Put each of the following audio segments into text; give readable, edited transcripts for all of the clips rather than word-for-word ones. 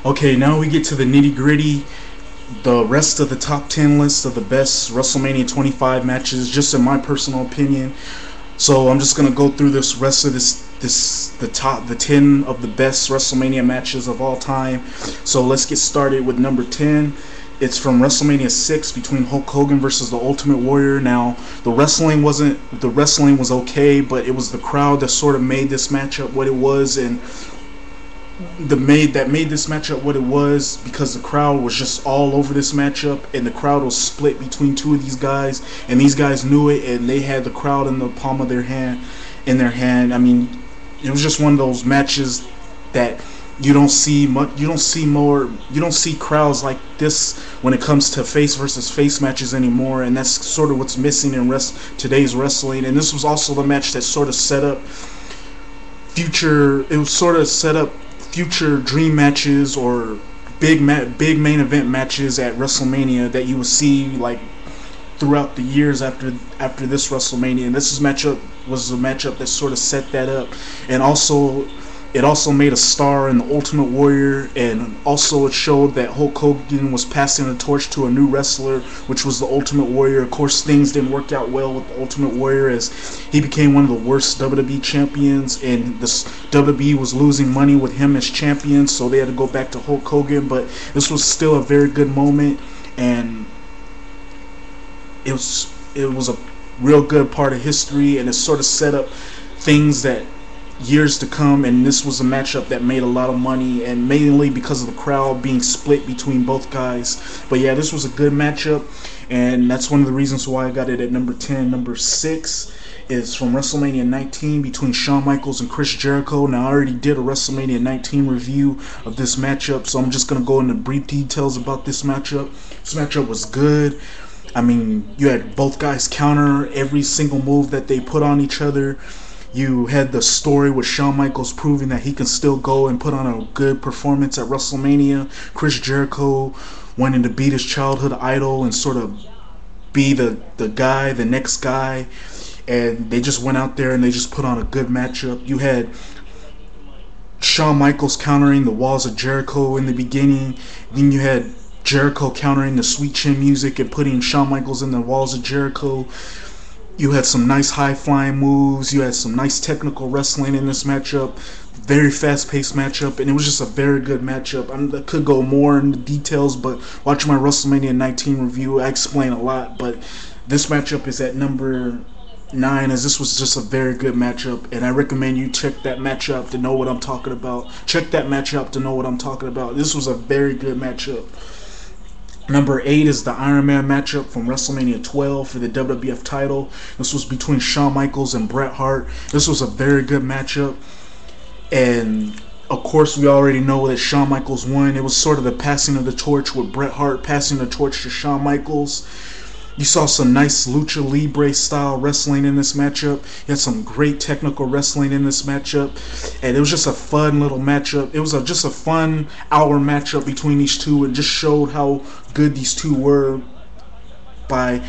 Okay, now we get to the nitty gritty. The rest of the top 10 list of the best WrestleMania 25 matches, just in my personal opinion. So I'm just gonna go through this rest of the 10 of the best WrestleMania matches of all time. So let's get started with number 10. It's from WrestleMania 6 between Hulk Hogan versus the Ultimate Warrior. Now the wrestling was okay, but it was the crowd that sort of made this matchup what it was, and made this matchup what it was because the crowd was just all over this matchup, and the crowd was split between two of these guys, and these guys knew it, and they had the crowd in the palm of their hand. I mean, it was just one of those matches that you don't see much. You don't see crowds like this when it comes to face versus face matches anymore, and that's sort of what's missing in today's wrestling. And this was also the match that sort of set up future dream matches or big main event matches at WrestleMania that you would see like throughout the years after this WrestleMania. And this matchup was a matchup that sort of set that up, and it also made a star in the Ultimate Warrior, and also it showed that Hulk Hogan was passing the torch to a new wrestler, which was the Ultimate Warrior. Of course, things didn't work out well with the Ultimate Warrior, as he became one of the worst WWE champions, and the WWE was losing money with him as champion, so they had to go back to Hulk Hogan. But this was still a very good moment, and it was a real good part of history, and it sort of set up things that years to come. And this was a matchup that made a lot of money, and mainly because of the crowd being split between both guys. But yeah, this was a good matchup, and that's one of the reasons why I got it at number 10. Number 6 is from WrestleMania 19 between Shawn Michaels and Chris Jericho. Now, I already did a WrestleMania 19 review of this matchup, so I'm just going to go into brief details about this matchup. This matchup was good. I mean, you had both guys counter every single move that they put on each other. You had the story with Shawn Michaels proving that he can still go and put on a good performance at WrestleMania. Chris Jericho wanting to beat his childhood idol and sort of be the next guy. And they just went out there and they just put on a good matchup. You had Shawn Michaels countering the Walls of Jericho in the beginning. Then you had Jericho countering the Sweet Chin Music and putting Shawn Michaels in the Walls of Jericho. You had some nice high-flying moves. You had some nice technical wrestling in this matchup. Very fast-paced matchup, and it was just a very good matchup. I could go more into details, but watch my WrestleMania 19 review. I explain a lot, but this matchup is at number 9, as this was just a very good matchup, and I recommend you check that matchup to know what I'm talking about. This was a very good matchup. Number 8 is the Iron Man matchup from WrestleMania 12 for the WWF title. This was between Shawn Michaels and Bret Hart. This was a very good matchup, and of course we already know that Shawn Michaels won. It was sort of the passing of the torch, with Bret Hart passing the torch to Shawn Michaels. You saw some nice Lucha Libre style wrestling in this matchup. You had some great technical wrestling in this matchup. And it was just a fun little matchup. It was just a fun hour matchup between these two. It just showed how good these two were by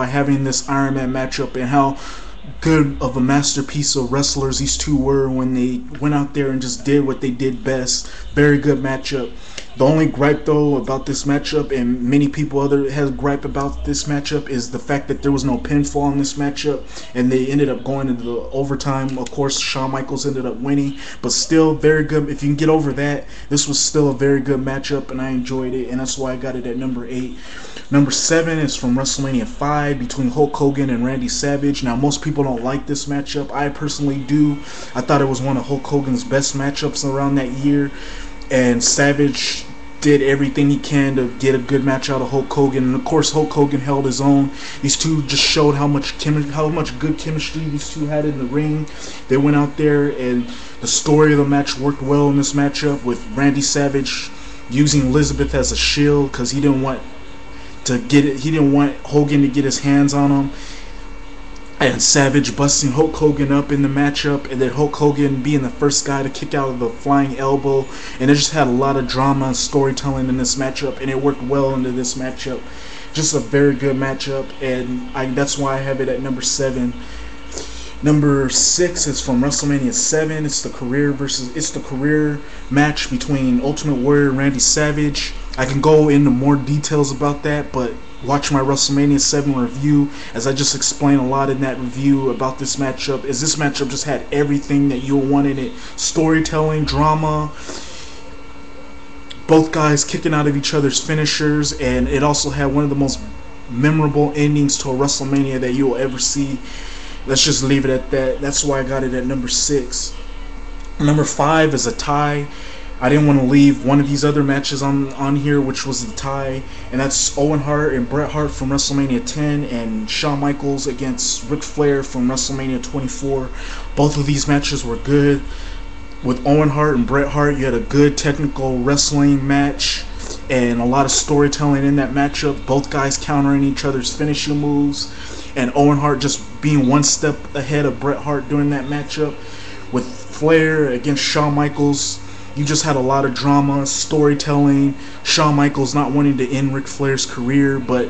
having this Iron Man matchup, and how good of a masterpiece of wrestlers these two were when they went out there and just did what they did best. Very good matchup. The only gripe though about this matchup, and many people have gripe about this matchup, is the fact that there was no pinfall in this matchup, and they ended up going into the overtime. Of course, Shawn Michaels ended up winning, but still very good. If you can get over that, this was still a very good matchup, and I enjoyed it, and that's why I got it at number 8. Number 7 is from WrestleMania 5 between Hulk Hogan and Randy Savage. Now, most people don't like this matchup. I personally do. I thought it was one of Hulk Hogan's best matchups around that year, and Savage did everything he can to get a good match out of Hulk Hogan, and of course Hulk Hogan held his own. These two just showed how much good chemistry these two had in the ring. They went out there, and the story of the match worked well in this matchup, with Randy Savage using Elizabeth as a shield because he didn't want Hogan to get his hands on him. And Savage busting Hulk Hogan up in the matchup, and then Hulk Hogan being the first guy to kick out of the flying elbow. And it just had a lot of drama and storytelling in this matchup, and it worked well into this matchup. Just a very good matchup, and that's why I have it at number 7. Number 6 is from WrestleMania 7. It's the career match between Ultimate Warrior and Randy Savage. I can go into more details about that, but watch my WrestleMania 7 review, as I just explained a lot in that review about this matchup. As this matchup just had everything that you'll want in it: storytelling, drama, both guys kicking out of each other's finishers, and it also had one of the most memorable endings to a WrestleMania that you'll ever see. Let's just leave it at that. That's why I got it at number 6. Number 5 is a tie. I didn't want to leave one of these other matches on here, which was the tie, and that's Owen Hart and Bret Hart from WrestleMania 10 and Shawn Michaels against Ric Flair from WrestleMania 24. Both of these matches were good. With Owen Hart and Bret Hart, you had a good technical wrestling match and a lot of storytelling in that matchup. Both guys countering each other's finishing moves, and Owen Hart just being one step ahead of Bret Hart during that matchup. With Flair against Shawn Michaels, you just had a lot of drama, storytelling. Shawn Michaels not wanting to end Ric Flair's career, but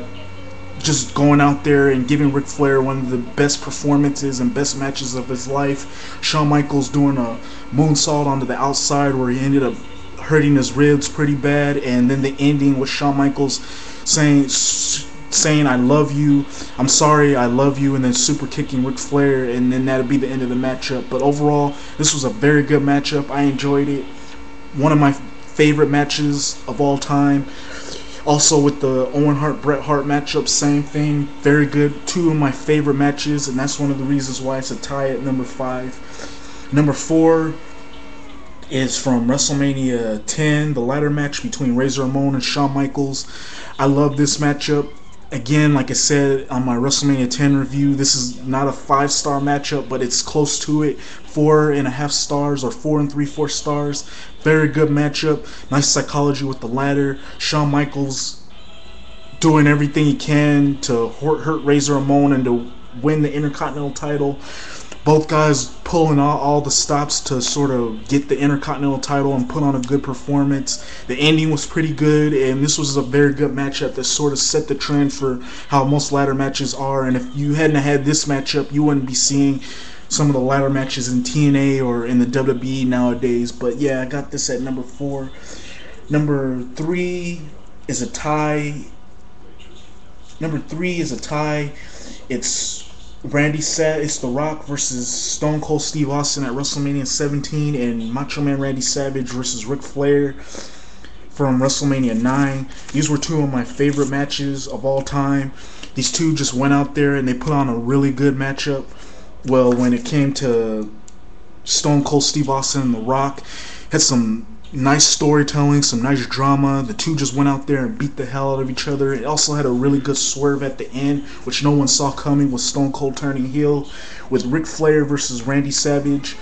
just going out there and giving Ric Flair one of the best performances and best matches of his life. Shawn Michaels doing a moonsault onto the outside where he ended up hurting his ribs pretty bad, and then the ending with Shawn Michaels saying I love you, I'm sorry, I love you, and then super kicking Ric Flair, and then that'll be the end of the matchup. But overall, this was a very good matchup. I enjoyed it. One of my favorite matches of all time. Also with the Owen Hart Bret Hart matchup, same thing, very good. Two of my favorite matches, and that's one of the reasons why it's a tie at number 5. Number 4 is from WrestleMania 10, the ladder match between Razor Ramon and Shawn Michaels. I love this matchup. Again, like I said on my WrestleMania 10 review, this is not a 5-star matchup, but it's close to it. 4.5 stars or 4 3/4 stars. Very good matchup. Nice psychology with the ladder. Shawn Michaels doing everything he can to hurt Razor Ramon and to win the Intercontinental title. Both guys pulling all the stops to sort of get the Intercontinental title and put on a good performance. The ending was pretty good, and this was a very good matchup that sort of set the trend for how most ladder matches are. And if you hadn't had this matchup, you wouldn't be seeing some of the ladder matches in TNA or in the WWE nowadays. But yeah, I got this at number 4. Number 3 is a tie. It's The Rock versus Stone Cold Steve Austin at WrestleMania 17, and Macho Man Randy Savage versus Ric Flair from WrestleMania 9. These were two of my favorite matches of all time. These two just went out there and they put on a really good matchup. Well, when it came to Stone Cold Steve Austin and The Rock, had some nice storytelling, some nice drama. The two just went out there and beat the hell out of each other. It also had a really good swerve at the end, which no one saw coming, with Stone Cold turning heel. With Ric Flair versus Randy Savage,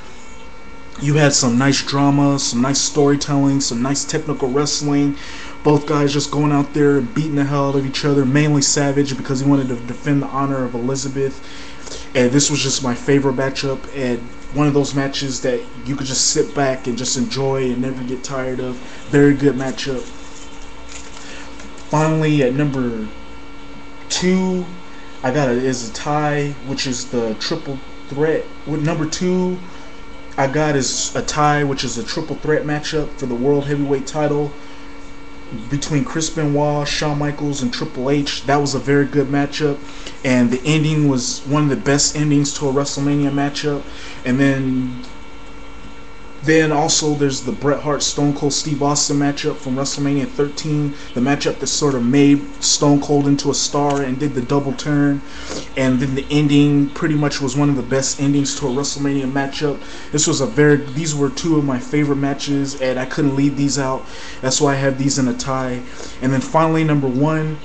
you had some nice drama, some nice storytelling, some nice technical wrestling. Both guys just going out there and beating the hell out of each other, mainly Savage because he wanted to defend the honor of Elizabeth. And this was just my favorite matchup, and one of those matches that you could just sit back and just enjoy and never get tired of. Very good matchup. Finally, at number 2, I got is a tie, which is the triple threat. With number 2, I got is a tie, which is a triple threat matchup for the World Heavyweight title between Chris Benoit, Shawn Michaels, and Triple H. That was a very good matchup, and the ending was one of the best endings to a WrestleMania matchup. And then also there's the Bret Hart Stone Cold Steve Austin matchup from WrestleMania 13, the matchup that sort of made Stone Cold into a star and did the double turn. And then the ending pretty much was one of the best endings to a WrestleMania matchup. These were two of my favorite matches, and I couldn't leave these out. That's why I have these in a tie. And then finally, number 1,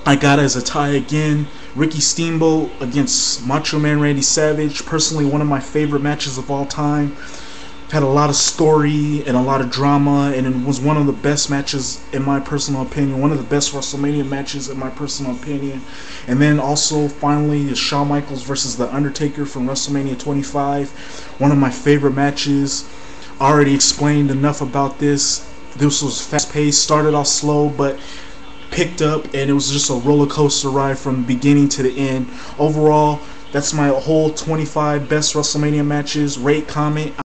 I got as a tie again, Ricky Steamboat against Macho Man Randy Savage. Personally, one of my favorite matches of all time. Had a lot of story and a lot of drama, and it was one of the best matches in my personal opinion, one of the best WrestleMania matches in my personal opinion. And then also finally is Shawn Michaels versus The Undertaker from WrestleMania 25, one of my favorite matches. I already explained enough about this. This was fast paced, started off slow but picked up, and it was just a roller coaster ride from the beginning to the end. Overall, That's my whole 25 best WrestleMania matches. Rate, comment.